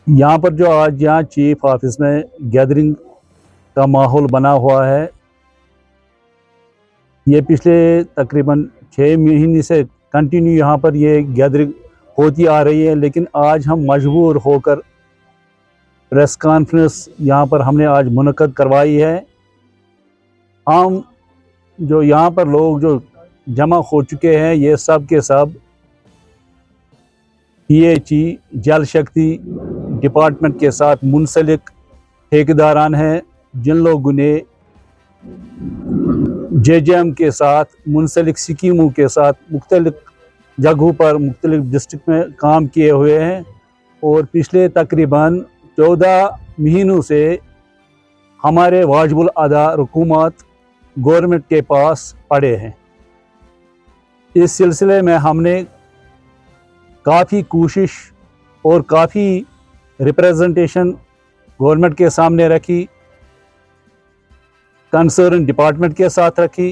यहाँ पर जो आज यहाँ चीफ ऑफिस में गैदरिंग का माहौल बना हुआ है, ये पिछले तकरीबन 6 महीने से कंटिन्यू यहाँ पर ये गैदरिंग होती आ रही है। लेकिन आज हम मजबूर होकर प्रेस कॉन्फ्रेंस यहाँ पर हमने आज मुनक़द करवाई है। हम जो यहाँ पर लोग जो जमा हो चुके हैं, ये सब के सब PHE जल शक्ति डिपार्टमेंट के साथ मुंसलिक ठेकेदारान हैं, जिन लोगों ने JJM के साथ मुंसलिक स्कीमों के साथ मुख्तलिफ जगहों पर मुख्तलिफ डिस्ट्रिक्ट में काम किए हुए हैं और पिछले तकरीबन 14 महीनों से हमारे वाजिबुल अदा रुकूमत गवर्नमेंट के पास पड़े हैं। इस सिलसिले में हमने काफ़ी कोशिश और काफ़ी रिप्रेजेंटेशन गवर्नमेंट के सामने रखी, कंसर्न डिपार्टमेंट के साथ रखी,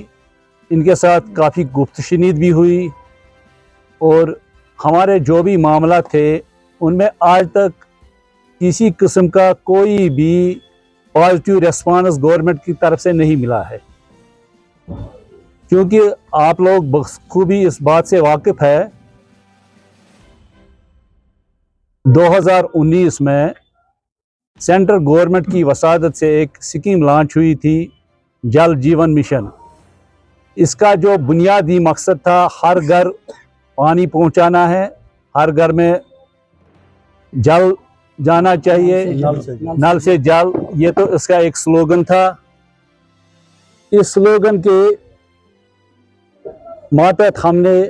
इनके साथ काफ़ी गुफ्तशनीद भी हुई और हमारे जो भी मामला थे उनमें आज तक किसी किस्म का कोई भी पॉजिटिव रेस्पॉन्स गवर्नमेंट की तरफ से नहीं मिला है। क्योंकि आप लोग बखूबी इस बात से वाकिफ़ है, 2019 में सेंट्रल गवर्नमेंट की वसादत से एक स्कीम लॉन्च हुई थी, जल जीवन मिशन। इसका जो बुनियादी मकसद था, हर घर पानी पहुंचाना है, हर घर में जल जाना चाहिए, नल से जल, ये तो इसका एक स्लोगन था। इस स्लोगन के मातहत हमने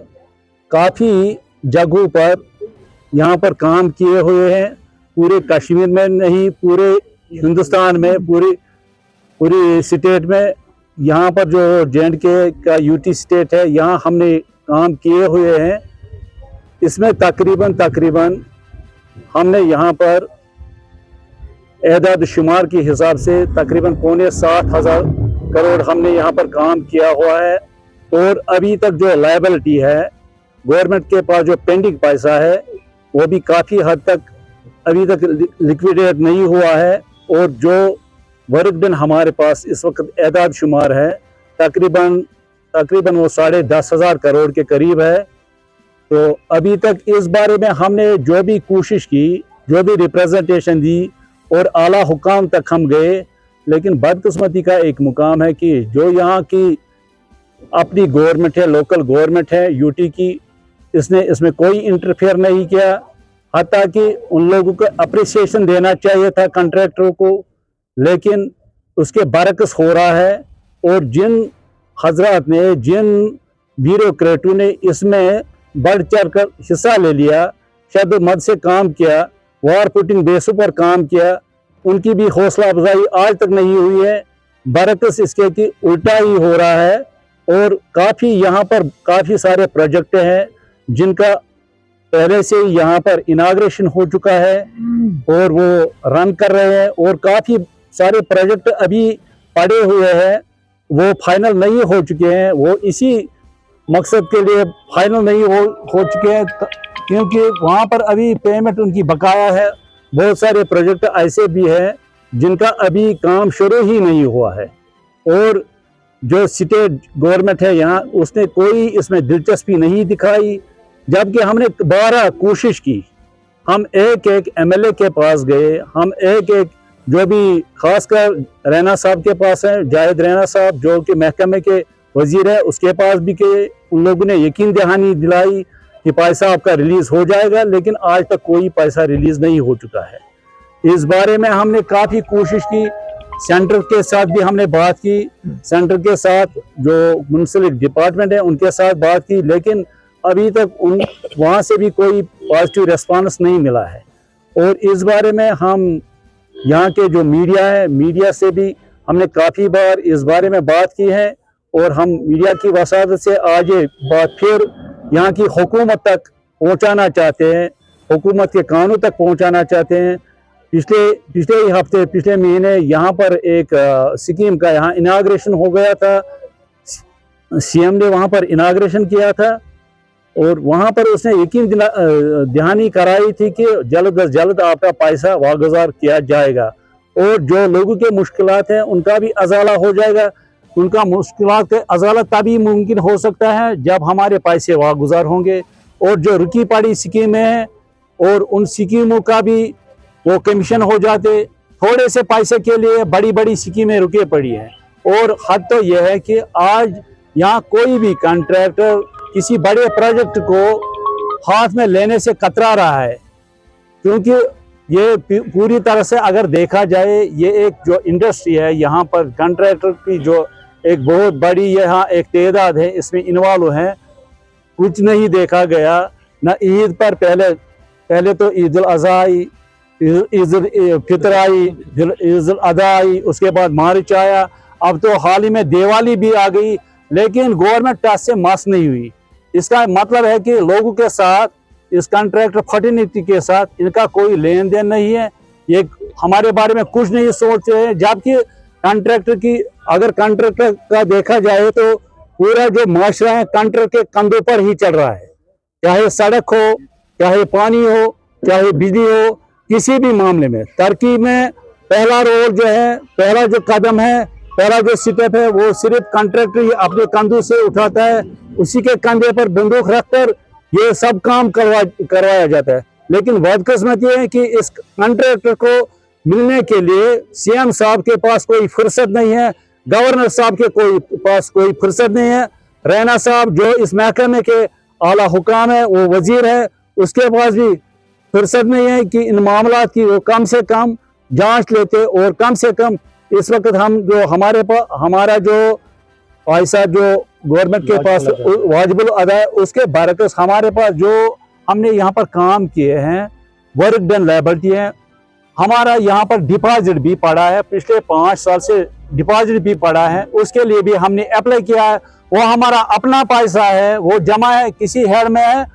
काफ़ी जगहों पर यहाँ पर काम किए हुए हैं, पूरे कश्मीर में नहीं, पूरे हिंदुस्तान में, पूरी स्टेट में। यहाँ पर जो J&K का UT स्टेट है, यहाँ हमने काम किए हुए हैं। इसमें तकरीबन हमने यहाँ पर एदाद शुमार के हिसाब से तकरीबन 7,500 करोड़ हमने यहाँ पर काम किया हुआ है। और अभी तक जो लायबिलिटी है गवर्नमेंट के पास, जो पेंडिंग पैसा है, वो भी काफ़ी हद तक अभी तक लिक्विडेट नहीं हुआ है। और जो वर्क डन हमारे पास इस वक्त एदाद शुमार है, तकरीबन वो 10,500 करोड़ के करीब है। तो अभी तक इस बारे में हमने जो भी कोशिश की, जो भी रिप्रेजेंटेशन दी और आला हुकाम तक हम गए, लेकिन बदकिस्मती का एक मुकाम है कि जो यहाँ की अपनी गवर्नमेंट है, लोकल गवर्नमेंट है UT की, इसने इसमें कोई इंटरफेयर नहीं किया। हत्ता कि उन लोगों को अप्रिसिएशन देना चाहिए था कॉन्ट्रैक्टरों को, लेकिन उसके बरक्स हो रहा है। और जिन हजरात ने, जिन ब्यूरोक्रेटों ने इसमें बढ़ चढ़ कर हिस्सा ले लिया, शद मद से काम किया, वार पुटिंग बेसों पर काम किया, उनकी भी हौसला अफजाई आज तक नहीं हुई है। बरक्स इसके कि उल्टा ही हो रहा है। और काफ़ी यहाँ पर काफ़ी सारे प्रोजेक्ट हैं जिनका पहले से यहाँ पर इनाग्रेशन हो चुका है और वो रन कर रहे हैं। और काफ़ी सारे प्रोजेक्ट अभी पड़े हुए हैं, वो फाइनल नहीं हो चुके हैं। वो इसी मकसद के लिए फाइनल नहीं हो चुके हैं क्योंकि वहाँ पर अभी पेमेंट उनकी बकाया है। बहुत सारे प्रोजेक्ट ऐसे भी हैं जिनका अभी काम शुरू ही नहीं हुआ है। और जो स्टेट गवर्नमेंट है यहाँ, उसने कोई इसमें दिलचस्पी नहीं दिखाई, जबकि हमने 12 कोशिश की। हम एक MLA के पास गए, हम एक जो भी खासकर रैना साहब के पास है, जाहिद रैना साहब जो कि महकमे के वजीर है, उसके पास भी गए। उन लोगों ने यकीन दहानी दिलाई कि पैसा आपका रिलीज़ हो जाएगा, लेकिन आज तक कोई पैसा रिलीज़ नहीं हो चुका है। इस बारे में हमने काफ़ी कोशिश की, सेंटर के साथ भी हमने बात की, सेंटर के साथ जो मुंसलिक डिपार्टमेंट है उनके साथ बात की, लेकिन अभी तक वहाँ से भी कोई पॉजिटिव रेस्पॉन्स नहीं मिला है। और इस बारे में हम यहाँ के जो मीडिया है, मीडिया से भी हमने काफ़ी बार इस बारे में बात की है। और हम मीडिया की वसादत से आज ये बात फिर यहाँ की हुकूमत तक पहुँचाना चाहते हैं, हुकूमत के कानों तक पहुँचाना चाहते हैं। पिछले ही हफ्ते, पिछले महीने यहाँ पर एक स्कीम का यहाँ इनाग्रेशन हो गया था, CM ने वहाँ पर इनाग्रेशन किया था। और वहाँ पर उसने यकीन दहानी कराई थी कि जल्द अज जल्द आपका पैसा वागुजार किया जाएगा और जो लोगों के मुश्किलात हैं उनका भी अजाला हो जाएगा। उनका मुश्किलात के अजाला तभी मुमकिन हो सकता है जब हमारे पैसे वागुजार होंगे। और जो रुकी पड़ी स्कीमें हैं और उन स्कीमों का भी वो कमीशन हो जाते, थोड़े से पैसे के लिए बड़ी बड़ी स्कीमें रुके पड़ी हैं। और हद तो यह है कि आज यहाँ कोई भी कॉन्ट्रैक्टर किसी बड़े प्रोजेक्ट को हाथ में लेने से कतरा रहा है, क्योंकि ये पूरी तरह से अगर देखा जाए ये एक जो इंडस्ट्री है, यहाँ पर कॉन्ट्रैक्टर की जो एक बहुत बड़ी यहाँ एक तादाद है इसमें इन्वॉल्व है। कुछ नहीं देखा गया न ईद पर, पहले तो ईद उल अज़हा आई, ईद उल फितर आई, ईद उल अदा आई, उसके बाद मार्च आया, अब तो हाल ही में दिवाली भी आ गई, लेकिन गवर्नमेंट टच से मस नहीं हुई। इसका मतलब है कि लोगों के साथ, इस कॉन्ट्रैक्टर फर्टिनिटी के साथ इनका कोई लेन देन नहीं है। ये हमारे बारे में कुछ नहीं सोच रहे हैं, जबकि कॉन्ट्रैक्टर की अगर कॉन्ट्रैक्टर का देखा जाए तो पूरा जो माशरा है कॉन्ट्रैक्टर के कंधों पर ही चल रहा है, चाहे सड़क हो, चाहे पानी हो, चाहे बिजली हो, किसी भी मामले में तरक्की में पहला रोल जो है, पहला जो कदम है, पहला जो स्टेप है वो सिर्फ कॉन्ट्रैक्टर ही अपने कंधों से उठाता है। उसी के कंधे पर बंदूक रखकर ये सब काम करवाया जाता है। लेकिन बदकिस्मती है कि इस कॉन्ट्रैक्टर को मिलने के लिए सीएम साहब के पास कोई फुर्सत नहीं है, गवर्नर साहब के पास कोई फुर्सत नहीं है, रैना साहब जो इस महकमे के आला हुकाम है, वो वजीर है, उसके पास भी फुर्सत नहीं है कि इन मामलात की वो कम से कम जांच लेते और कम से कम इस वक्त हम जो हमारा जो पैसा जो गवर्नमेंट के पास वाजिबुल अदा है, उसके बरकस हमारे पास जो हमने यहाँ पर काम किए हैं, वर्क डन लायबिलिटी है, हमारा यहाँ पर डिपॉजिट भी पड़ा है, पिछले 5 साल से डिपॉजिट भी पड़ा है, उसके लिए भी हमने अप्लाई किया है। वो हमारा अपना पैसा है, वो जमा है, किसी हेड में है,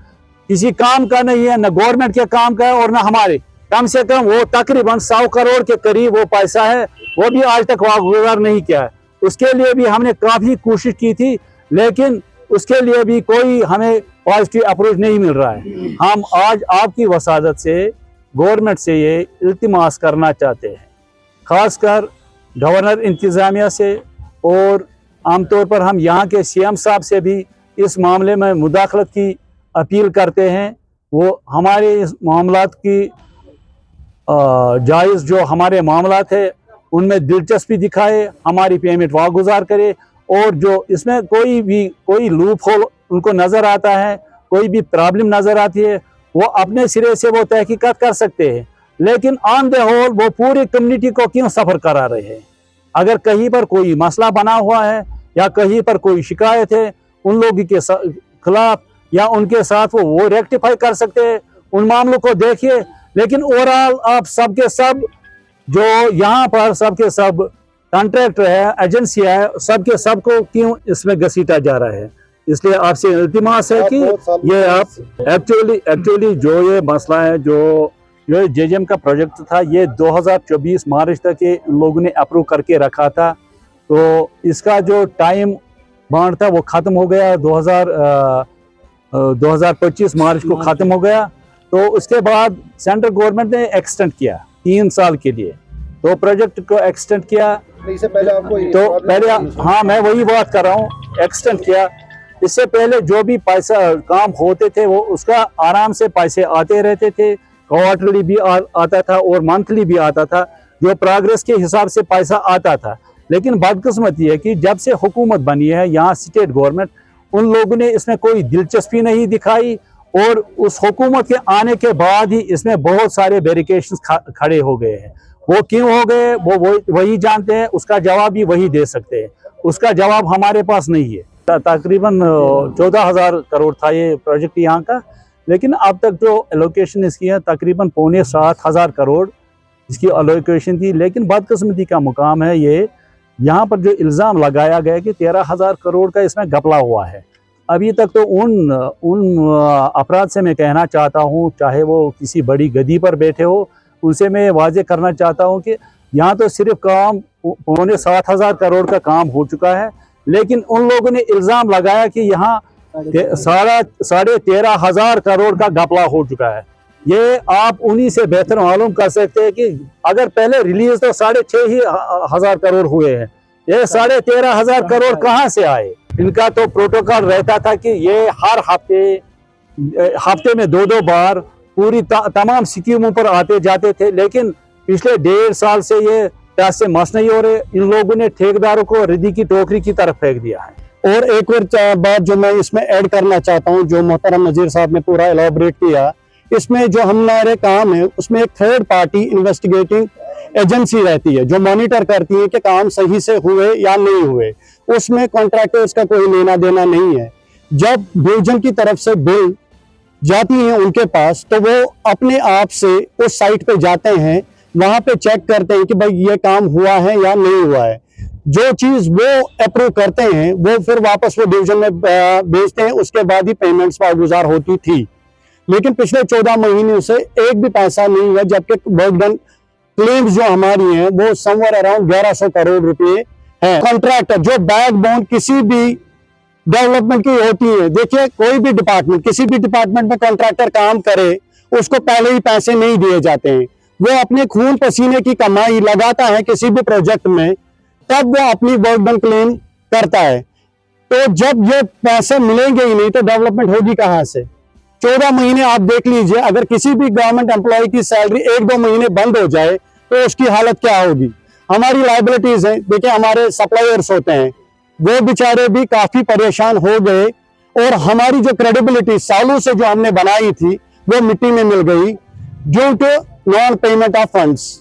किसी काम का नहीं है, न गवर्नमेंट के काम का है और न हमारे। कम से कम वो तकरीबन 100 करोड़ के करीब वो पैसा है, वो भी आज तक वागुजार नहीं किया है। उसके लिए भी हमने काफ़ी कोशिश की थी, लेकिन उसके लिए भी कोई हमें पॉजिटिव अप्रोच नहीं मिल रहा है। हम आज आपकी वसादत से गवर्नमेंट से ये इल्तिमास करना चाहते हैं, ख़ासकर गवर्नर इंतज़ामिया से, और आमतौर पर हम यहाँ के सीएम साहब से भी इस मामले में मुदाखलत की अपील करते हैं। वो हमारे इस मामलात की जायज़ जो हमारे मामलात है उनमें दिलचस्पी दिखाए, हमारी पेमेंट वागुजार करे, और जो इसमें कोई लूप होल उनको नज़र आता है, कोई भी प्रॉब्लम नज़र आती है, वो अपने सिरे से वो तहकीकात कर सकते हैं। लेकिन ऑन द होल वो पूरी कम्युनिटी को क्यों सफ़र करा रहे हैं? अगर कहीं पर कोई मसला बना हुआ है या कहीं पर कोई शिकायत है उन लोगों के खिलाफ या उनके साथ वो रेक्टिफाई कर सकते हैं, उन मामलों को देखिए। लेकिन ओवरऑल आप सबके सब जो यहाँ पर सबके सब कॉन्ट्रैक्टर है, एजेंसियाँ है, सबके सब को क्यों इसमें घसीटा जा रहा है? इसलिए आपसे इल्तिमास है कि ये आप एक्चुअली जो ये मसला है, जो जेजेएम का प्रोजेक्ट था, ये 2024 मार्च तक ये लोगों ने अप्रूव करके रखा था। तो इसका जो टाइम बाउंड था वो ख़त्म हो गया, 2025 मार्च को ख़त्म हो गया। तो उसके बाद सेंट्रल गवर्नमेंट ने एक्सटेंड किया 3 साल के लिए, तो प्रोजेक्ट को एक्सटेंड किया। इससे पहले आपको तो पहले, हाँ मैं वही बात कर रहा हूँ, एक्सटेंड किया। इससे पहले जो भी पैसा काम होते थे वो उसका आराम से पैसे आते रहते थे, क्वार्टरली भी आता था और मंथली भी आता था, जो प्रोग्रेस के हिसाब से पैसा आता था। लेकिन बदकिस्मती है कि जब से हुकूमत बनी है यहाँ स्टेट गवर्नमेंट, उन लोगों ने इसमें कोई दिलचस्पी नहीं दिखाई, और उस हुकूमत के आने के बाद ही इसमें बहुत सारे बैरिकेड्स खड़े हो गए हैं। वो क्यों हो गए वो वही जानते हैं, उसका जवाब भी वही दे सकते हैं, उसका जवाब हमारे पास नहीं है। तकरीबन 14,000 करोड़ था ये प्रोजेक्ट यहाँ का, लेकिन अब तक जो एलोकेशन इसकी है तकरीबन 6,500 करोड़ इसकी एलोकेशन थी। लेकिन बदकिस्मती का मुकाम है ये, यहाँ पर जो इल्ज़ाम लगाया गया कि 13,000 करोड़ का इसमें घपला हुआ है। अभी तक तो उन अफराद से मैं कहना चाहता हूँ, चाहे वो किसी बड़ी गद्दी पर बैठे हो, उनसे मैं वाज़े करना चाहता हूँ कि यहाँ तो सिर्फ काम 7,500 करोड़ का काम हो चुका है। लेकिन उन लोगों ने इल्ज़ाम लगाया कि यहाँ साढ़े 13,000 करोड़ का घपला हो चुका है। ये आप उन्हीं से बेहतर मालूम कर सकते हैं कि अगर पहले रिलीज तो 6,500 करोड़ हुए हैं, ये 13,500 करोड़ कहाँ से आए। इनका तो प्रोटोकॉल रहता था कि ये हर हफ्ते में 2-2 बार पूरी तमाम स्कीमों पर आते जाते थे, लेकिन पिछले 1.5 साल से ये पैसे मस नहीं हो रहे। इन लोगों ने ठेकेदारों को रिद्धि की टोकरी की तरफ फेंक दिया है। और एक और बात जो मैं इसमें ऐड करना चाहता हूं, जो मोहतरम नज़ीर साहब ने पूरा एलाबोरेट किया, इसमें जो हमारे काम है उसमें एक थर्ड पार्टी इन्वेस्टिगेटिंग एजेंसी रहती है जो मॉनिटर करती है कि काम सही से हुए या नहीं हुए। उसमें कॉन्ट्रैक्टर्स का कोई लेना देना नहीं है। जब डिवीजन की तरफ से बिल जाती है उनके पास, तो वो अपने आप से उस साइट पे जाते हैं, वहां पे चेक करते हैं कि भाई ये काम हुआ है या नहीं हुआ है। जो चीज वो अप्रूव करते हैं वो फिर वापस वो डिवीजन में भेजते हैं। उसके बाद ही पेमेंट्स वागुजार होती थी। लेकिन पिछले 14 महीने से एक भी पैसा नहीं हुआ, जबकि वर्क डन क्लेम्स जो हमारी हैं वो समवेयर अराउंड 1100 करोड़ रुपए है। कॉन्ट्रैक्टर जो बैकबोन किसी भी डेवलपमेंट की होती है, देखिए कोई भी डिपार्टमेंट, किसी भी डिपार्टमेंट में कॉन्ट्रैक्टर काम करे उसको पहले ही पैसे नहीं दिए जाते हैं। वो अपने खून पसीने की कमाई लगाता है किसी भी प्रोजेक्ट में, तब वो अपनी वर्क डन क्लेम करता है। तो जब ये पैसे मिलेंगे ही नहीं तो डेवलपमेंट होगी कहां से। 14 महीने आप देख लीजिए, अगर किसी भी गवर्नमेंट एम्प्लॉय की सैलरी 1-2 महीने बंद हो जाए तो उसकी हालत क्या होगी। हमारी लाइबिलिटीज हैं, देखिए हमारे सप्लायर्स होते हैं, वो बेचारे भी काफी परेशान हो गए और हमारी जो क्रेडिबिलिटी सालों से जो हमने बनाई थी वो मिट्टी में मिल गई due to non payment of funds.